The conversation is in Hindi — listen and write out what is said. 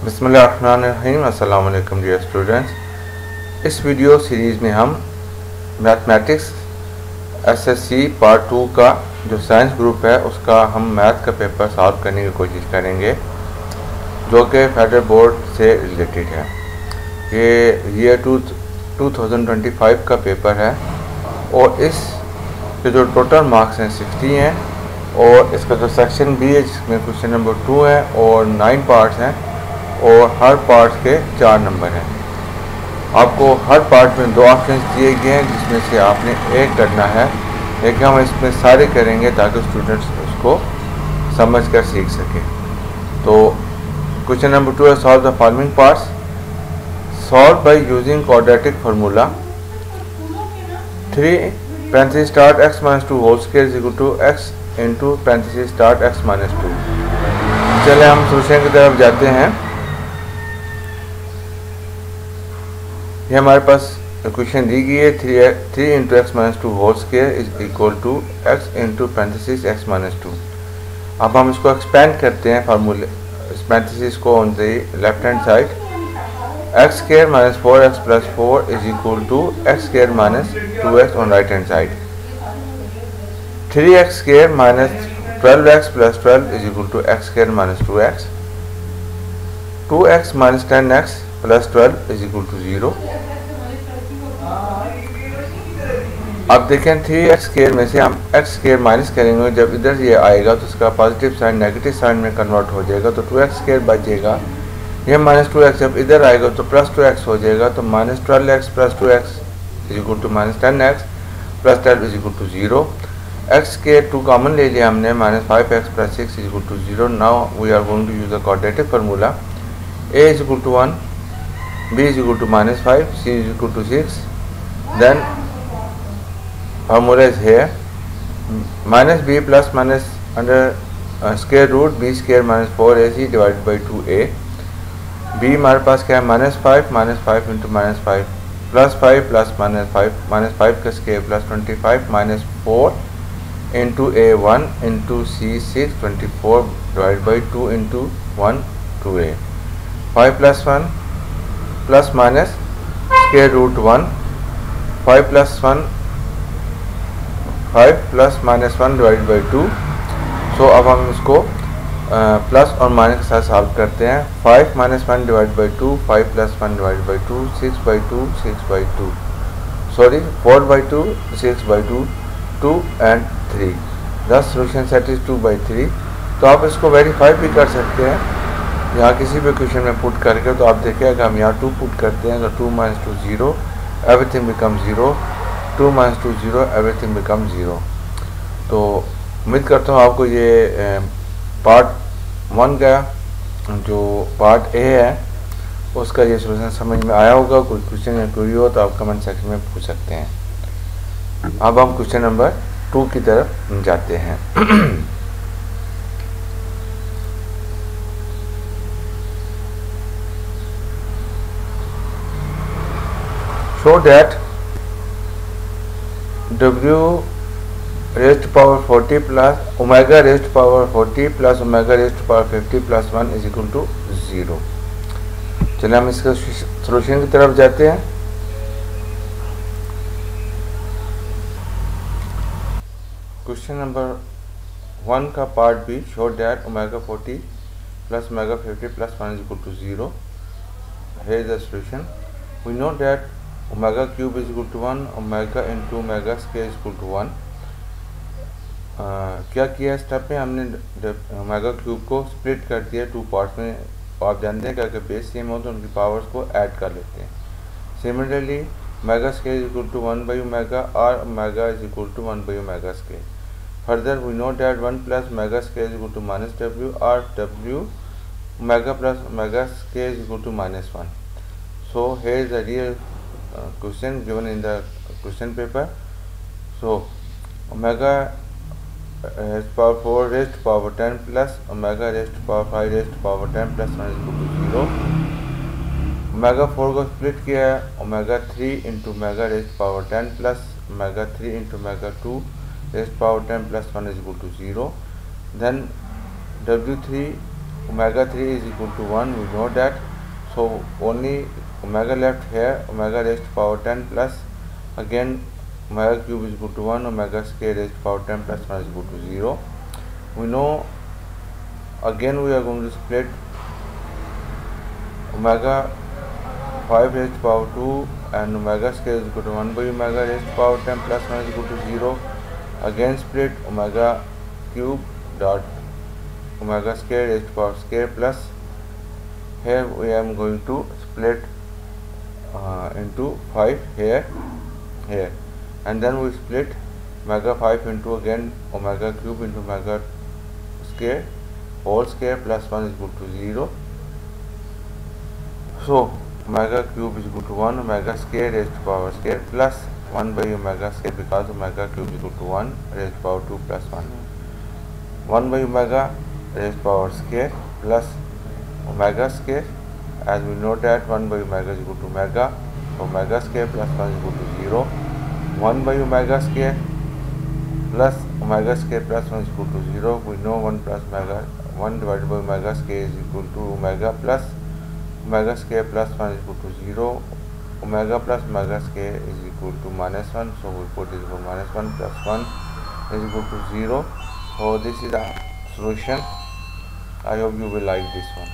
बिस्मिल्लाहिर्रहमानिर्रहीम। अस्सलाम वालेकुम डियर स्टूडेंट्स। इस वीडियो सीरीज़ में हम मैथमेटिक्स एसएससी पार्ट 2 का जो साइंस ग्रुप है उसका हम मैथ का पेपर सॉल्व करने की कोशिश करेंगे जो कि फेडरल बोर्ड से रिलेटेड है। ये ईयर 2025 का पेपर है और इस के जो टोटल मार्क्स हैं 60 हैं और इसका जो सेक्शन बी है जिसमें क्वेश्चन नंबर 2 है और 9 पार्ट्स हैं और हर पार्ट के 4 नंबर हैं। आपको हर पार्ट में 2 ऑप्शन दिए गए हैं जिसमें से आपने एक करना है, लेकिन हम इसमें सारे करेंगे ताकि स्टूडेंट्स उसको समझ कर सीख सकें। तो क्वेश्चन नंबर 2 है solve the following parts. Solve by using quadratic formula 3 parenthesis start x minus 2 whole square is equal to x into parenthesis start x minus 2। चले हम सोल्यूशन की तरफ जाते हैं। ये हमारे पास इक्वेशन दी गई है 3 into x minus 2 whole square is equal to x into parenthesis x minus 2। अब हम इसको एक्सपेंड करते हैं फार्मूले पैरेंथेसिस को on the left hand side. X square minus 4x plus 4 is equal to x square minus 2x on right hand side. 3x square minus 12x plus 12 is equal to x square minus 2x। 2x minus 10x plus 12 is equal to 0। अब देखें 3x स्क्वायर में से हम x स्क्वायर माइनस करेंगे, जब इधर ये आएगा तो इसका पॉजिटिव साइन नेगेटिव साइन में कन्वर्ट हो जाएगा तो 2x स्क्वायर बचेगा। ये माइनस 2x जब इधर आएगा तो प्लस 2x हो जाएगा तो minus 12x plus 2x is equal to minus 10x plus 12 is equal to 0। x square 2 common ले लिया हमने, minus 5x plus 6 is equal to 0। Now we are going to use the quadratic formula. a is equal to 1, b is equal to minus 5, c is equal to 6. Then formula is here, minus b plus minus under square root b square minus 4ac divided by 2a। b हमारे पास क्या है minus 5 into minus 5 plus 5 plus minus 5 का square plus 25 minus 4 into a 1 into c 6 24 divide by 2 into 1 2a। 5 plus 1 plus minus square root 1 5 plus 1 5 plus minus 1 divide by 2। So अब हम इसको प्लस और माइनस के साथ सॉल्व करते हैं। 5 minus 1 divide by 2 5 plus 1 divide by 2 6 by 2 6 by 2 sorry 4 by 2 6 by 2 2 and 3। दस सोल्यूशन सेट इज 2 बाई 3। तो आप इसको वेरीफाई भी कर सकते हैं यहाँ किसी भी क्वेश्चन में पुट करके। तो आप देखिए अगर हम यहाँ 2 पुट करते हैं तो 2 minus 2 0 everything become 0, 2 minus 2 0 everything become 0। तो उम्मीद करता हूँ आपको ये पार्ट 1 का जो पार्ट ए है उसका ये सोल्यूशन समझ में आया होगा। कोई क्वेश्चन या क्वेरी हो तो आप कमेंट सेक्शन में पूछ सकते हैं। अब हम क्वेश्चन नंबर 2 की तरफ जाते हैं। show that w raised to power 40 plus omega raised to power 40 plus omega raised to power 50 plus 1 is equal to 0। चलिए हम इसका सोल्यूशन की तरफ जाते हैं। क्वेश्चन नंबर 1 का part b, show that omega 40 plus omega 50 plus 1 is equal to 0। here is the solution। we know that omega cube is equal to 1, omega into omega square is equal to 1। क्या किया स्टेप में हमने ओमेगा क्यूब को स्प्लिट कर दिया 2 पार्ट्स में। आप जानते हैं कि अगर बेस सेम हो तो उनकी पावर्स को ऐड कर लेते हैं। Similarly omega square is equal to 1 by omega और omega is equal to 1 by omega square. Further we know that 1 plus omega square is equal to minus w और w omega plus omega square is equal to minus 1। So here is the real question given in the question paper। so omega raised to power 4 raised to power 10 plus omega raised to power 5 raised to power 10 plus 1 is equal to 0। omega 4 को स्प्लिट किया है omega 3 into omega raised to power 10 plus omega 3 into omega 2 raised to power 10 plus 1 is equal to 0। then w3 omega 3 is equal to 1, we know that. So only omega left here, omega raised to power 10 plus again omega cube is equal to 1, omega square raised to power 10 plus 1 is equal to 0. We know again we are going to split omega 5 raised to power 2 and omega square is equal to 1 by omega raised to power 10 plus 1 is equal to 0. Again split omega cube dot omega square raised to power square plus, here we am going to split into 5 here, and then we split omega 5 into again omega cube into omega square whole square plus 1 is equal to 0. So omega cube is equal to 1, omega square raised to power square plus 1 by omega square, because omega cube is equal to 1 raised to power 2 plus 1 by omega raised to power square plus omega square, as we know that 1 by omega is equal to omega square plus 1 is equal to 0. 1 by omega square plus omega square plus 1 is equal to 0. We know 1 plus omega, 1 divided by omega square is equal to omega plus omega square plus 1 is equal to 0. Omega plus omega square is equal to minus 1, so we put is equal to minus 1 plus 1 is equal to 0. So this is the solution. I hope you will like this one.